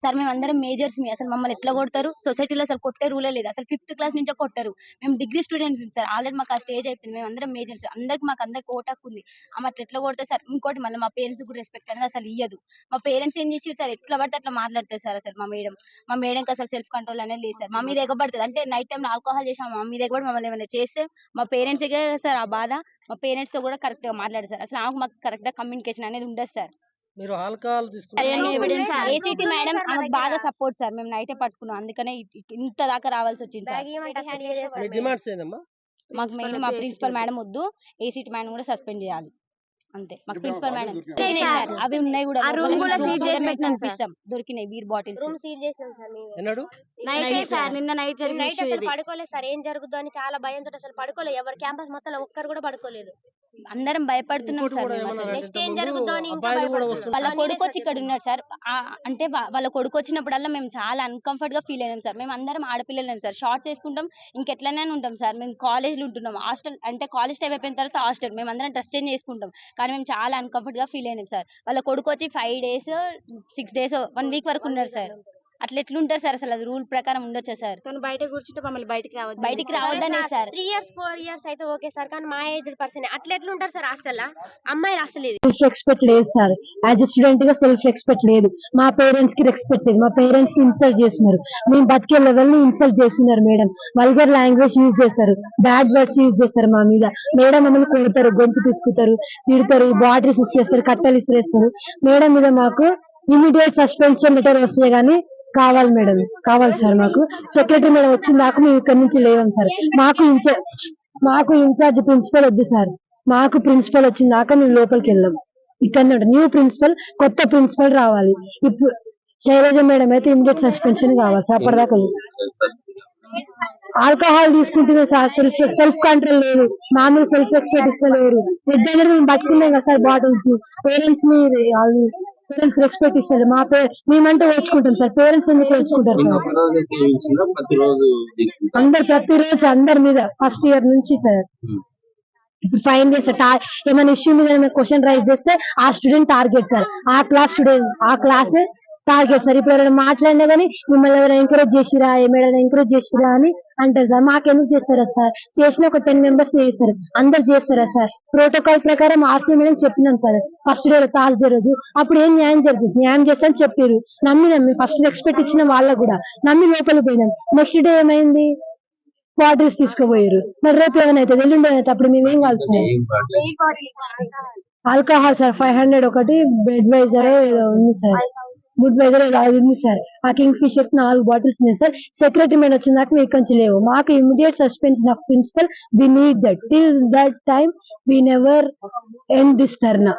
Sir మేమందరం majors మీ అసలు మమ్మల్ని ఎట్లా కొడతారు? సొసైటీలో అసలు కొట్టే రూలే లేదు. అసలు 5th క్లాస్ నుంచే కొట్టరు. మేము డిగ్రీ స్టూడెంట్స్ సార్. ఆల్రెడీ మాకు ఆ స్టేజ్ అయిపోయింది. మేమందరం మేజర్స్. మాకందరికి ఓటు హక్కు ఉంది. ఆమె అట్లా ఎట్లా కొడతది సార్? ఇంకోటి మళ్ళీ మా పేరెంట్స్‌కి కూడా రెస్పెక్ట్ అనేది అసలు ఇయ్యదు. మా పేరెంట్స్ ఏం చేసిర్రు సార్ ఎట్లా పడితే అట్లా మాట్లాడతారు సార్ అసలు మా మేడం. మా మేడంకి అసలు సెల్ఫ్ కంట్రోల్ అనేది లేదు సార్. మా మీద ఎగబడుతది. అంటే నైట్ టైమ్‌లో ఆల్కహాల్ చేసి ఆమె మా మీద ఎగబడి మమ్మల్ని ఏమైనా చేస్తే మా పేరెంట్స్‌కే సార్ ఆ బాధ. మా పేరెంట్స్‌తో కూడా కరెక్ట్‌గా మాట్లాడదు సార్. అసలు ఆమెకు మాకు కరెక్ట్‌గా కమ్యూనికేషన్ అనేది ఉండదు సార్. మీరు ఆల్కహాల్ ఎవిడెన్స్ తీసుకున్నారు. ఏసీటీ మేడం ఆమెకు బాగా సపోర్ట్ సార్. మేము నైటే పట్టుకున్నాం. అందుకనే ఇంత దాకా రావాల్సి వచ్చింది సార్. మీ డిమాండ్స్ ఏందమ్మా? మాకు మెయిన్ మా ప్రిన్సిపల్ మేడం వద్దు. ఏసీటీ మేడం కూడా సస్పెండ్ చేయాలి. అంతే. మాకు ప్రిన్సిపల్ మేడం అవి ఉన్నాయి కూడా ఆ రూమ్ కూడా సీజ్ చేసి పెట్టినాం సార్. చూపిస్తాం. దొరికినాయి బీర్ బాటిల్స్. రూమ్ సీజ్ చేసినాం సార్ మేము. ఎన్నడు? నైట్ సార్ నిన్న నైట్ జరిగిన నైట్ ఇష్యూ అసలు ఇది. పడుకోలేదు సార్. ఏం జరుగుద్దో అని చాలా భయంతో అసలు పడుకోలేదు. ఎవరు క్యాంపస్ మొత్తం ఒక్కరు కూడా పడుకోలేదు. అందరం భయపడుతున్నాం ఇంకోటి సార్ కూడా మేము అసలు. ఏమన్నారంటే నెక్స్ట్ ఏం ఇంతకుముందు జరుగుద్దో అని ఇంకా అబ్బాయిలు కూడా భయపడుతున్నారు. వాళ్ళ నేనే కొడుకు వచ్చి సార్ ఇక్కడ ఉన్నాడు సార్. అంటే వాళ్ళ కొడుకు వచ్చినప్పుడల్లా మేము చాలా అన్‌కంఫర్ట్ గా ఫీల్ అయినాం సార్. మేము అందరం ఆడపిల్లలం సార్. షార్ట్స్ వేసుకుంటాం. ఇంకెట్లనే ఉంటాం సార్. మేము కాలేజ్‌లో ఉంటున్నాం. హాస్టల్ అంటే కాలేజ్ టైం అయిపోయిన తర్వాత హాస్టల్. మేమందరం డ్రెస్ చేంజ్ చేసుకుంటాం. కానీ మేము చాలా అన్‌కంఫర్ట్ గా ఫీల్ అయినాం సార్. వాళ్ళ కొడుకు వచ్చి 5 డేస్, 6 డేస్, 1 వీక్ వరకు ఉన్నారు సార్. అట్లా ఎట్లుంటారు సార్ అసలు? అది రూల్ ప్రకారం ఉండొచ్చా సార్? తను బయట కూర్చుంటే మమ్మల్ని బయటికి రావద్దు. బయటికి రావద్దనే సార్. 3 ఇయర్స్ 4 ఇయర్స్ అయితే ఓకే సార్. కానీ మా ఏజ్డ్ పర్సన్ అట్లా ఎట్లుంటారు సార్ హాస్టల్లో? అమ్మాయిలు అసలు ఇది సెల్ఫ్ రెస్పెక్ట్ లేదు సార్. యాజ్ ఎ స్టూడెంట్ గా సెల్ఫ్ రెస్పెక్ట్ లేదు. మా పేరెంట్స్ కి రెస్పెక్ట్ లేదు. మా పేరెంట్స్ ని ఇన్సల్ట్ చేస్తున్నారు. మేము బతికే లెవెల్ ని ఇన్సల్ట్ చేస్తున్నారు మేడం. వల్గర్ లాంగ్వేజ్ యూజ్ చేస్తారు. బ్యాడ్ వర్డ్స్ యూజ్ చేస్తారు మా మీద. మేడం మమ్మల్ని కొడతారు, గొంతు తీసుకుతారు, తిడతారు, బాటిల్స్ ఇచ్చేస్తారు, కట్టలు ఇసిరేస్తారు. మేడం మీద మాకు ఇమీడియట్ సస్పెన్షన్ లెటర్ వస్తే గానీ కావాలి మేడం, కావాలి సార్. మాకు సెక్రటరీ మేడం వచ్చిన దాకా మేము ఇక్కడ నుంచి లేవం సార్. మాకు ఇన్ఛార్జ్ ప్రిన్సిపల్ వద్దు సార్. మాకు ప్రిన్సిపల్ వచ్చిన దాకా మేము లోపలికి వెళ్ళాం. ఇక్కడ న్యూ ప్రిన్సిపల్, కొత్త ప్రిన్సిపల్ రావాలి. ఇప్పుడు శైలజ మేడం అయితే ఇమీడియట్ సస్పెన్షన్ కావాలి సార్. అప్పటిదాకా ఆల్కహాల్ తీసుకుంటుంది సార్. సెల్ఫ్ కంట్రోల్ లేదు. మామూలు సెల్ఫ్ రెస్పెక్ట్ ఇస్తలేరు. ఎద్దైనా మేము పట్టుకున్నాం కదా సార్ బాటిల్స్ ని. పేరెంట్స్ ని రెస్పెక్ట్ ఇస్తారు. మేమంటే ఓర్చుకుంటాం సార్. పేరెంట్స్ ఎందుకు ఓర్చుకుంటారు సార్? ప్రతిరోజు అందరి మీద ఫస్ట్ ఇయర్ నుంచి సార్. ఇప్పుడు ఫైన్ చేస్తారు. ఏమైనా ఇష్యూ మీద క్వశ్చన్ రైజ్ చేస్తే ఆ స్టూడెంట్ టార్గెట్ సార్. ఆ క్లాస్ స్టూడెంట్ ఆ క్లాస్ టార్గెట్ సార్. ఇప్పుడు ఎవరైనా మాట్లాడినా కానీ మిమ్మల్ని ఎవరైనా ఎంకరేజ్ చేసిరా, ఏమైనా ఎంకరేజ్ చేసిరా అని అంటారు సార్. మాకెందుకు చేస్తారా సార్? చేసిన ఒక 10 మెంబర్స్ చేస్తారు. అందరు చేస్తారా సార్? ప్రోటోకాల్ ప్రకారం ఆర్సీ మేడం చెప్పినాం సార్. ఫస్ట్ డే థర్స్డే రోజు అప్పుడు ఏం న్యాయం జరుగుతుంది, న్యాయం చేస్తారని చెప్పారు. నమ్మినాం. ఫస్ట్ రెస్పెక్ట్ ఇచ్చిన వాళ్ళకు కూడా నమ్మి లోపలికి పోయినాం. నెక్స్ట్ డే ఏమైంది? బాటిల్స్ తీసుకుపోయారు. మరి రేపు ఏమైనా అవుతుంది, ఎల్లుండి ఏమైతే అప్పుడు మేమేం కాదు సార్. ఆల్కహాల్ సార్ 500 ఒకటి, బెడ్ వైజర్ ఏదో ఉంది సార్. గుడ్ వైజర్ అది ఉంది సార్. ఆ కింగ్ ఫిషర్స్ 4 బాటిల్స్ ఉన్నాయి సార్. సెక్రటరీ మేడం వచ్చిన దాకా మీకు కొంచెం లేవు. మాకు immediate suspension of principal. We need that. Till that time we never end this dharna.